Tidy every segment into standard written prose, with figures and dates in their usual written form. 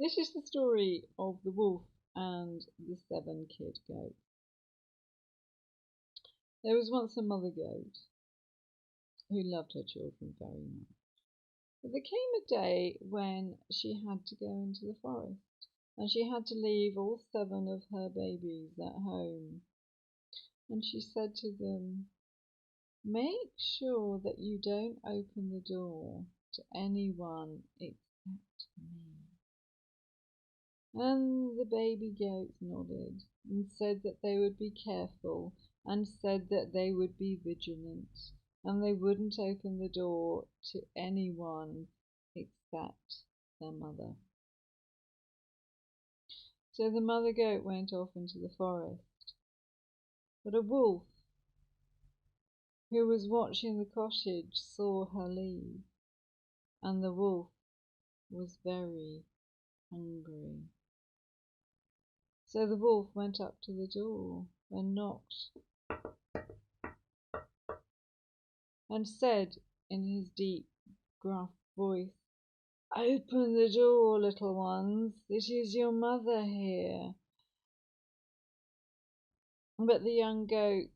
This is the story of the wolf and the 7 kid goats. There was once a mother goat who loved her children very much. But there came a day when she had to go into the forest, and she had to leave all 7 of her babies at home. And she said to them, "Make sure that you don't open the door to anyone except me." And the baby goats nodded and said that they would be careful, and said that they would be vigilant, and they wouldn't open the door to anyone except their mother. So the mother goat went off into the forest, but a wolf who was watching the cottage saw her leave, and the wolf was very hungry. So the wolf went up to the door and knocked and said in his deep, gruff voice, "Open the door, little ones, it is your mother here." But the young goats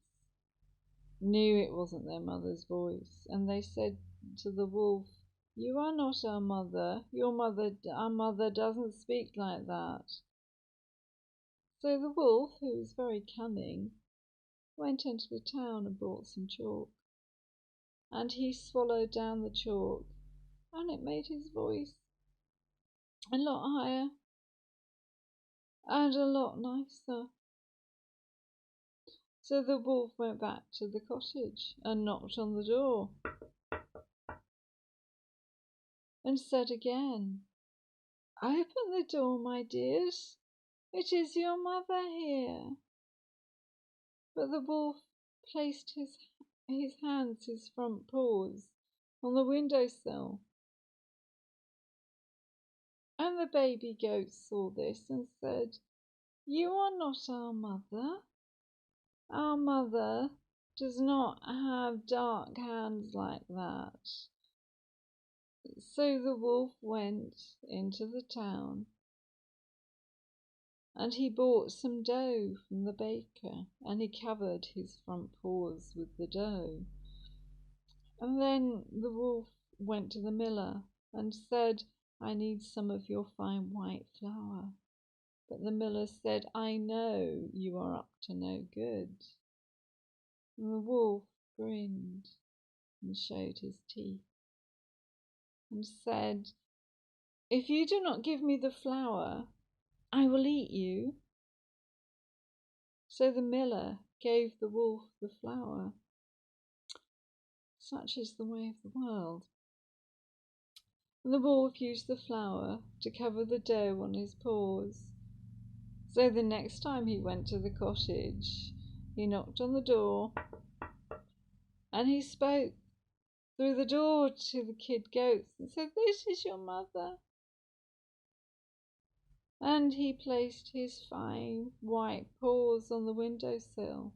knew it wasn't their mother's voice, and they said to the wolf, "You are not our mother. Our mother doesn't speak like that." So the wolf, who was very cunning, went into the town and bought some chalk, and he swallowed down the chalk, and it made his voice a lot higher and a lot nicer. So the wolf went back to the cottage and knocked on the door and said again, "Open the door, my dears, it is your mother here." But the wolf placed his hands, his front paws, on the windowsill. And the baby goats saw this and said, "You are not our mother. Our mother does not have dark hands like that." So the wolf went into the town and he bought some dough from the baker, and he covered his front paws with the dough. And then the wolf went to the miller and said, "I need some of your fine white flour." But the miller said, "I know you are up to no good." And the wolf grinned and showed his teeth and said, "If you do not give me the flour, I will eat you." So the miller gave the wolf the flour. Such is the way of the world. And the wolf used the flour to cover the dough on his paws. So the next time he went to the cottage, he knocked on the door and he spoke through the door to the kid goats and said, "This is your mother." And he placed his fine white paws on the windowsill.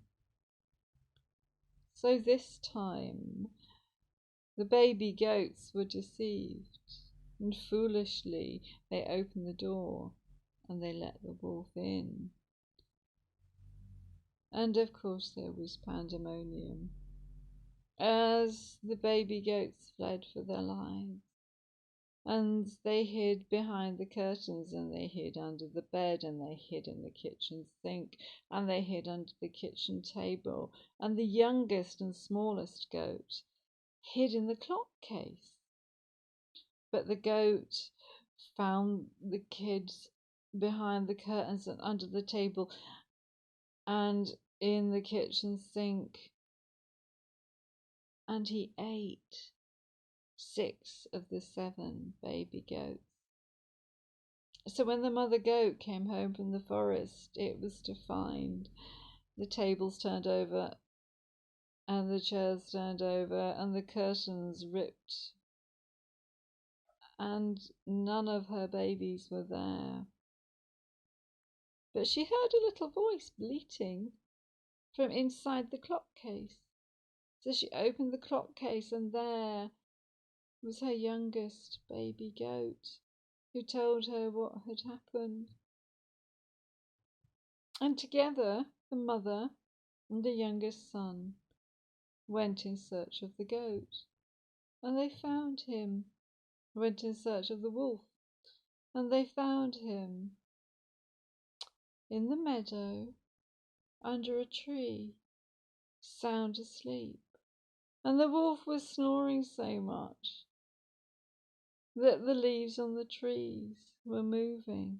So this time the baby goats were deceived, and foolishly they opened the door and they let the wolf in. And of course there was pandemonium as the baby goats fled for their lives. And they hid behind the curtains, and they hid under the bed, and they hid in the kitchen sink, and they hid under the kitchen table. And the youngest and smallest goat hid in the clock case. But the goat found the kids behind the curtains and under the table and in the kitchen sink, and he ate 6 of the 7 baby goats. So when the mother goat came home from the forest, it was to find the tables turned over and the chairs turned over and the curtains ripped, and none of her babies were there. But she heard a little voice bleating from inside the clock case. So she opened the clock case, and there was her youngest baby goat. who told her what had happened. And together the mother and the youngest son went in search of the goat, and they found him. Went in search of the wolf, and they found him in the meadow under a tree, sound asleep. And the wolf was snoring so much that the leaves on the trees were moving.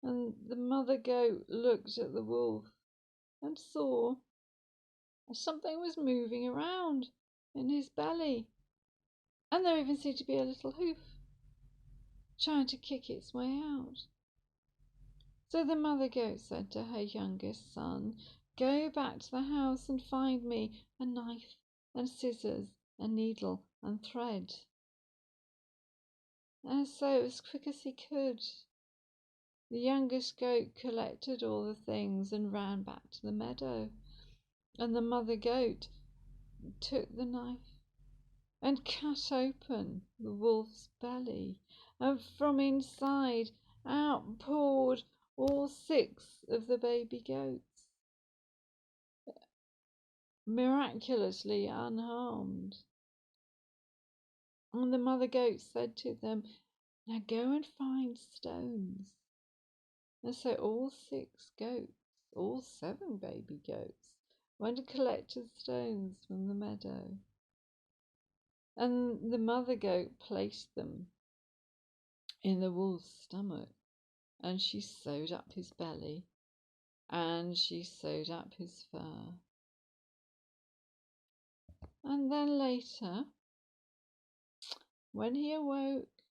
And the mother goat looked at the wolf and saw something was moving around in his belly, and there even seemed to be a little hoof trying to kick its way out. So the mother goat said to her youngest son, "Go back to the house and find me a knife and scissors, a needle and thread." And so, as quick as he could, the youngest goat collected all the things and ran back to the meadow. And the mother goat took the knife and cut open the wolf's belly, and from inside out poured all 6 of the baby goats, miraculously unharmed. And the mother goat said to them, "Now go and find stones." And so all 6 goats, all 7 baby goats, went and collected stones from the meadow. And the mother goat placed them in the wolf's stomach, and she sewed up his belly, and she sewed up his fur. And then later, when he awoke,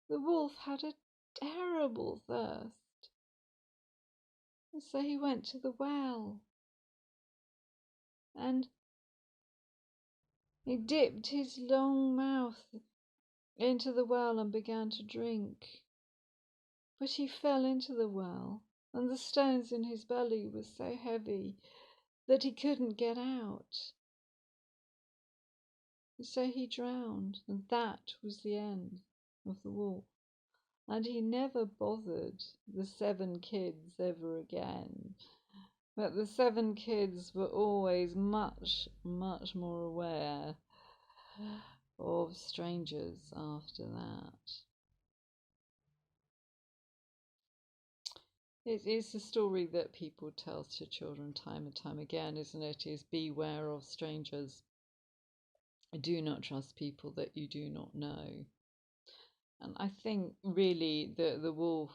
the wolf had a terrible thirst. And so he went to the well, and he dipped his long mouth into the well and began to drink. But he fell into the well, and the stones in his belly were so heavy that he couldn't get out. So he drowned, and that was the end of the wolf. And he never bothered the 7 kids ever again. But the 7 kids were always much, much more aware of strangers after that. It's a story that people tell to children time and time again, isn't it? Is beware of strangers. Do not trust people that you do not know. And I think really the wolf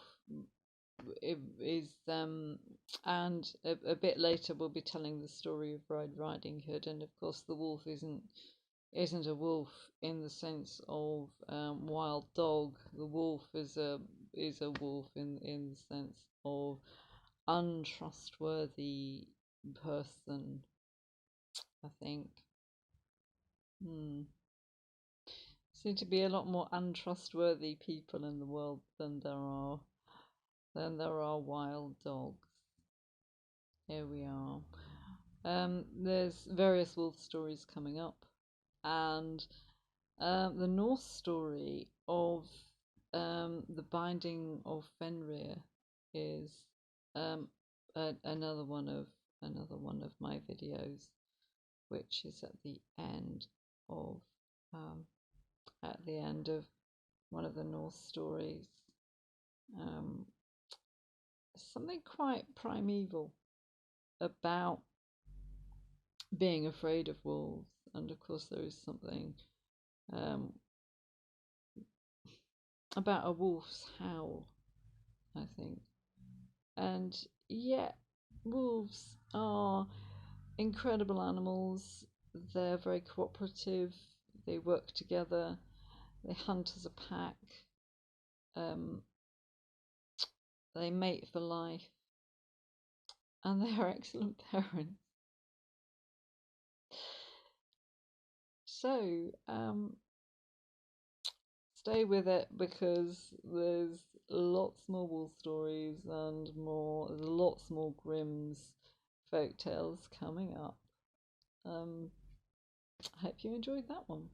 is and a bit later we'll be telling the story of Red Riding Hood, and of course the wolf isn't a wolf in the sense of wild dog. The wolf is a wolf in the sense of untrustworthy person, I think. Seem to be a lot more untrustworthy people in the world than there are wild dogs. Here we are. There's various wolf stories coming up, and the Norse story of the Binding of Fenrir is another one of my videos, which is at the end of one of the Norse stories. Something quite primeval about being afraid of wolves, and of course there is something about a wolf's howl, I think. And yet wolves are incredible animals. They're very cooperative, they work together, they hunt as a pack, they mate for life, and they are excellent parents. So stay with it, because there's lots more wolf stories and lots more Grimm's folk tales coming up. I hope you enjoyed that one.